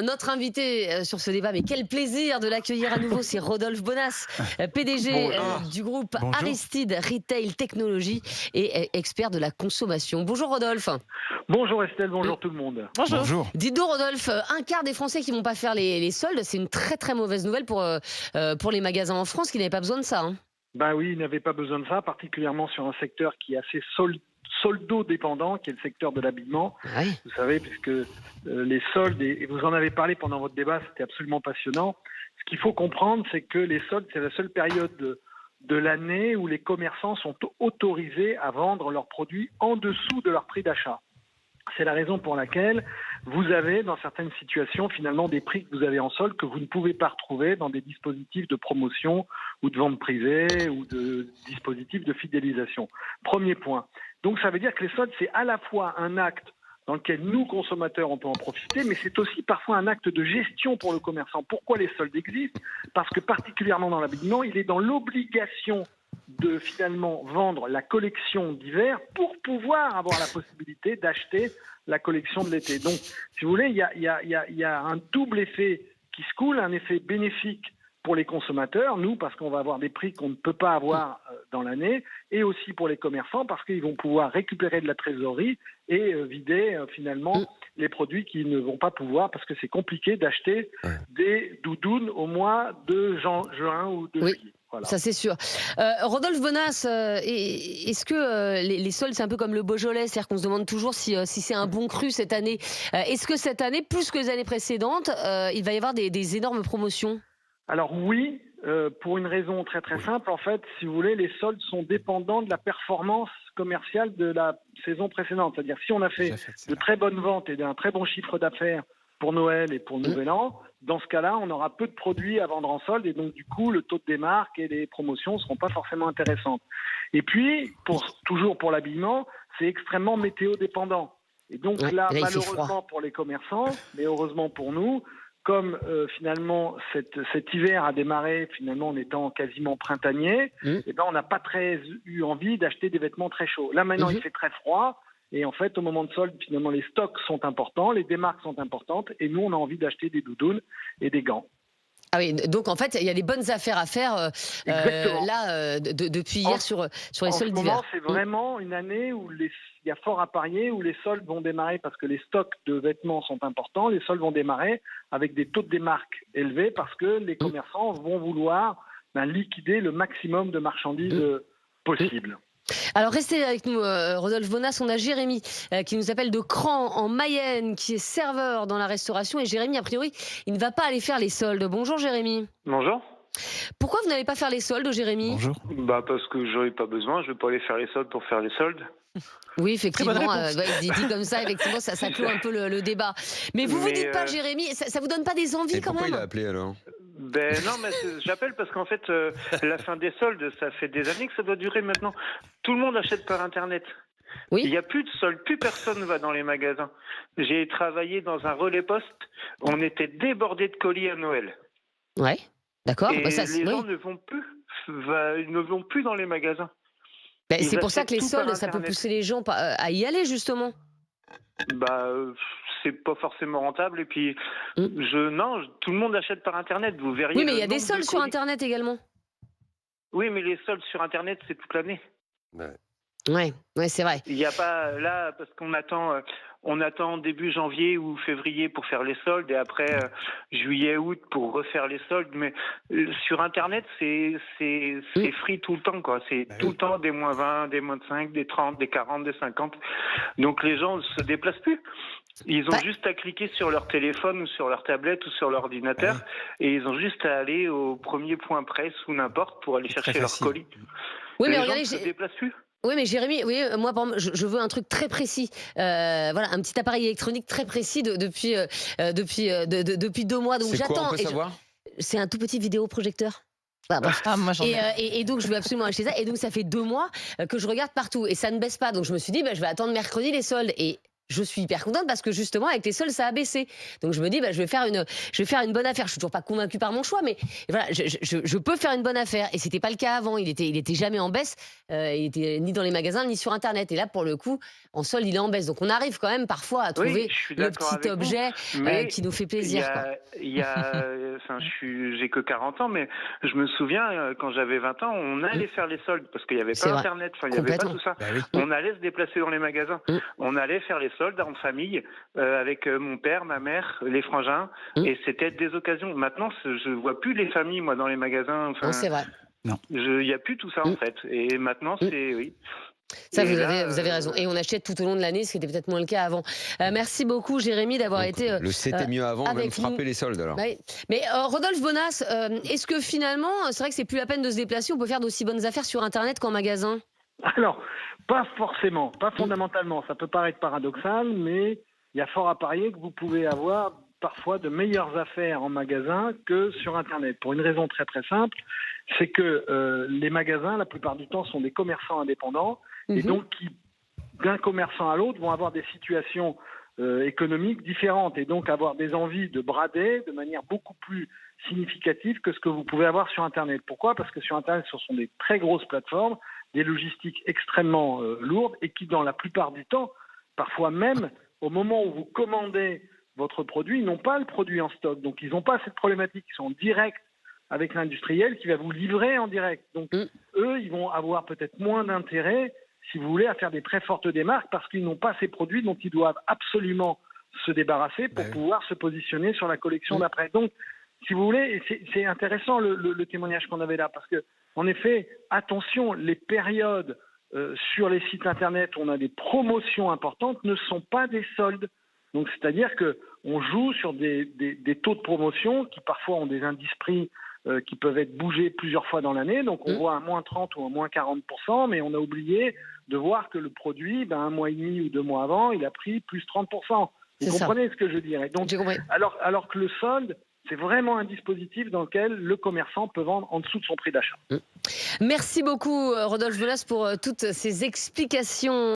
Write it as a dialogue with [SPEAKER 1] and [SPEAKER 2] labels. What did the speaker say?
[SPEAKER 1] notre invité sur ce débat, mais quel plaisir de l'accueillir à nouveau, c'est Rodolphe Bonas, PDG du groupe
[SPEAKER 2] Bonjour.
[SPEAKER 1] Aristide Retail Technologies et expert de la consommation. Bonjour Rodolphe.
[SPEAKER 3] Bonjour Estelle, bonjour tout le monde.
[SPEAKER 2] Bonjour.
[SPEAKER 1] Dites-donc Rodolphe, un quart des Français qui ne vont pas faire les soldes, c'est une très très mauvaise nouvelle pour les magasins en France qui n'avaient pas besoin de ça.
[SPEAKER 3] Ben oui, ils n'avaient pas besoin de ça, particulièrement sur un secteur qui est assez soldo-dépendant, qui est le secteur de l'habillement.
[SPEAKER 1] Oui.
[SPEAKER 3] Vous savez, puisque les soldes, et vous en avez parlé pendant votre débat, c'était absolument passionnant. Ce qu'il faut comprendre, c'est que les soldes, c'est la seule période de l'année où les commerçants sont autorisés à vendre leurs produits en dessous de leur prix d'achat. C'est la raison pour laquelle vous avez, dans certaines situations, finalement, des prix que vous avez en solde que vous ne pouvez pas retrouver dans des dispositifs de promotion ou de vente privée ou de dispositifs de fidélisation. Premier point. Donc, ça veut dire que les soldes, c'est à la fois un acte dans lequel nous, consommateurs, on peut en profiter, mais c'est aussi parfois un acte de gestion pour le commerçant. Pourquoi les soldes existent ? Parce que, particulièrement dans l'habillement, il est dans l'obligation de finalement vendre la collection d'hiver pour pouvoir avoir la possibilité d'acheter la collection de l'été. Donc, si vous voulez, il y a un double effet qui se coule, un effet bénéfique pour les consommateurs, nous, parce qu'on va avoir des prix qu'on ne peut pas avoir dans l'année, et aussi pour les commerçants, parce qu'ils vont pouvoir récupérer de la trésorerie et vider finalement les produits qu'ils ne vont pas pouvoir, parce que c'est compliqué d'acheter des doudounes au mois de juin ou de juillet. Voilà.
[SPEAKER 1] Ça c'est sûr. Rodolphe Bonas, est-ce que les soldes c'est un peu comme le Beaujolais, c'est-à-dire qu'on se demande toujours si c'est un bon cru cette année. Est-ce que cette année, plus que les années précédentes, il va y avoir des énormes promotions ?
[SPEAKER 3] Alors oui, pour une raison très très simple. En fait, si vous voulez, les soldes sont dépendants de la performance commerciale de la saison précédente. C'est-à-dire si on a fait de très bonnes ventes et d'un très bon chiffre d'affaires pour Noël et pour le Nouvel An, dans ce cas-là, on aura peu de produits à vendre en solde et donc du coup, le taux de démarque et les promotions ne seront pas forcément intéressantes. Et puis, toujours pour l'habillement, c'est extrêmement météo dépendant. Et donc là malheureusement pour les commerçants, mais heureusement pour nous, comme finalement cet hiver a démarré finalement en étant quasiment printanier, et ben on n'a pas très eu envie d'acheter des vêtements très chauds. Là maintenant, il fait très froid. Et en fait, au moment de solde, finalement, les stocks sont importants, les démarques sont importantes, et nous, on a envie d'acheter des doudounes et des gants.
[SPEAKER 1] Ah oui, donc en fait, il y a des bonnes affaires à faire depuis hier sur les soldes d'hiver.
[SPEAKER 3] En ce moment, c'est vraiment une année où il y a fort à parier, où les soldes vont démarrer parce que les stocks de vêtements sont importants. Les soldes vont démarrer avec des taux de démarque élevés parce que les commerçants vont vouloir liquider le maximum de marchandises possible.
[SPEAKER 1] Alors restez avec nous, Rodolphe Bonas. On a Jérémy qui nous appelle de Cran en Mayenne, qui est serveur dans la restauration. Et Jérémy, a priori, il ne va pas aller faire les soldes. Bonjour Jérémy.
[SPEAKER 4] Bonjour.
[SPEAKER 1] Pourquoi vous n'allez pas faire les soldes, Jérémy ?
[SPEAKER 2] Bonjour.
[SPEAKER 4] Parce que j'en ai pas besoin. Je vais pas aller faire les soldes pour faire les soldes.
[SPEAKER 1] Oui, effectivement, dit comme ça, effectivement, ça clôt un peu le débat. Mais vous dites pas, Jérémy, ça vous donne pas des envies quand même ?
[SPEAKER 5] Pourquoi il a appelé alors ?
[SPEAKER 4] Non, mais j'appelle parce qu'en fait, la fin des soldes, ça fait des années que ça doit durer maintenant. Tout le monde achète par Internet.
[SPEAKER 1] Oui.
[SPEAKER 4] Il n'y a plus de soldes, plus personne ne va dans les magasins. J'ai travaillé dans un relais poste, on était débordés de colis à Noël.
[SPEAKER 1] Ouais, d'accord.
[SPEAKER 4] Et les gens ne vont plus dans les magasins.
[SPEAKER 1] C'est pour ça que les soldes, ça peut pousser les gens à y aller, justement.
[SPEAKER 4] C'est pas forcément rentable. Et puis, tout le monde achète par Internet. Vous verriez.
[SPEAKER 1] Oui, mais il y a des soldes sur Internet également.
[SPEAKER 4] Oui, mais les soldes sur Internet, c'est toute l'année.
[SPEAKER 1] Ouais, c'est vrai.
[SPEAKER 4] Il n'y a pas là, parce qu'on attend début janvier ou février pour faire les soldes et après juillet, août pour refaire les soldes. Mais sur Internet, c'est free tout le temps, quoi. C'est tout le temps des moins 20, des moins 5, des 30, des 40, des 50. Donc les gens ne se déplacent plus. Ils ont juste à cliquer sur leur téléphone ou sur leur tablette ou sur leur ordinateur et ils ont juste à aller au premier point presse ou n'importe pour aller chercher leur colis.
[SPEAKER 1] Oui, mais
[SPEAKER 4] les
[SPEAKER 1] regardez,
[SPEAKER 4] gens ne se déplacent plus.
[SPEAKER 1] Oui, mais Jérémy, moi, par exemple, je veux un truc très précis. Voilà, un petit appareil électronique très précis depuis 2 mois. Donc
[SPEAKER 5] c'est
[SPEAKER 1] j'attends.
[SPEAKER 5] Quoi, on peut savoir ?
[SPEAKER 1] C'est un tout petit vidéoprojecteur.
[SPEAKER 6] Moi, j'en ai.
[SPEAKER 1] Et donc je veux absolument acheter ça. Et donc ça fait 2 mois que je regarde partout et ça ne baisse pas. Donc je me suis dit, je vais attendre mercredi les soldes. Et je suis hyper contente parce que justement, avec les soldes, ça a baissé. Donc je me dis, je vais faire une bonne affaire. Je suis toujours pas convaincue par mon choix, mais voilà, je peux faire une bonne affaire. Et c'était pas le cas avant. Il était jamais en baisse. Il était ni dans les magasins ni sur Internet. Et là, pour le coup, en solde, il est en baisse. Donc on arrive quand même parfois à trouver
[SPEAKER 4] je suis
[SPEAKER 1] le
[SPEAKER 4] d'accord
[SPEAKER 1] petit
[SPEAKER 4] avec vous,
[SPEAKER 1] objet
[SPEAKER 4] mais
[SPEAKER 1] qui nous fait
[SPEAKER 4] il y
[SPEAKER 1] plaisir, quoi.
[SPEAKER 4] a, enfin, j'ai que 40 ans, mais je me souviens quand j'avais 20 ans, on allait faire les soldes parce qu'il n'y avait
[SPEAKER 1] C'est
[SPEAKER 4] pas
[SPEAKER 1] vrai.
[SPEAKER 4] Internet, enfin, il n'y avait pas
[SPEAKER 1] Complètement.
[SPEAKER 4] tout ça.
[SPEAKER 2] Bah oui.
[SPEAKER 4] On allait se déplacer dans les magasins, on allait faire les soldes en famille avec mon père, ma mère, les frangins, et c'était des occasions. Maintenant, je vois plus les familles, moi, dans les magasins.
[SPEAKER 1] Non,
[SPEAKER 4] Enfin,
[SPEAKER 1] c'est vrai.
[SPEAKER 4] il n'y a plus tout ça en fait. Et maintenant, c'est oui.
[SPEAKER 1] Ça,
[SPEAKER 4] Et
[SPEAKER 1] vous
[SPEAKER 4] là,
[SPEAKER 1] avez raison. Et on achète tout au long de l'année, ce qui était peut-être moins le cas avant. Merci beaucoup, Jérémy, d'avoir été.
[SPEAKER 5] C'était mieux avant,
[SPEAKER 1] avec
[SPEAKER 5] même frapper
[SPEAKER 1] nous.
[SPEAKER 5] les soldes alors.
[SPEAKER 1] Oui. Mais Rodolphe Bonas, est-ce que finalement, c'est vrai que c'est plus la peine de se déplacer, on peut faire d'aussi bonnes affaires sur Internet qu'en magasin?
[SPEAKER 3] Alors, pas forcément, pas fondamentalement. Ça peut paraître paradoxal, mais il y a fort à parier que vous pouvez avoir parfois de meilleures affaires en magasin que sur Internet. Pour une raison très très simple, c'est que les magasins, la plupart du temps, sont des commerçants indépendants et donc qui, d'un commerçant à l'autre, vont avoir des situations économiques différentes et donc avoir des envies de brader de manière beaucoup plus significative que ce que vous pouvez avoir sur Internet. Pourquoi ? Parce que sur Internet, ce sont des très grosses plateformes, des logistiques extrêmement lourdes et qui, dans la plupart du temps, parfois même au moment où vous commandez votre produit, ils n'ont pas le produit en stock. Donc, ils n'ont pas cette problématique. Ils sont en direct avec l'industriel qui va vous livrer en direct. Donc, eux, ils vont avoir peut-être moins d'intérêt, si vous voulez, à faire des très fortes démarques parce qu'ils n'ont pas ces produits dont ils doivent absolument se débarrasser pour pouvoir se positionner sur la collection d'après. Donc, si vous voulez, c'est intéressant le témoignage qu'on avait là parce que, en effet, attention, les périodes sur les sites internet où on a des promotions importantes ne sont pas des soldes. Donc, c'est-à-dire qu'on joue sur des taux de promotion qui parfois ont des indices prix qui peuvent être bougés plusieurs fois dans l'année. Donc, on voit un moins 30 ou un moins 40%, mais on a oublié de voir que le produit, un mois et demi ou 2 mois avant, il a pris plus 30%. Vous comprenez ce que je veux dire? Et donc, alors que le solde, c'est vraiment un dispositif dans lequel le commerçant peut vendre en dessous de son prix d'achat.
[SPEAKER 1] Merci beaucoup, Rodolphe Bonas, pour toutes ces explications.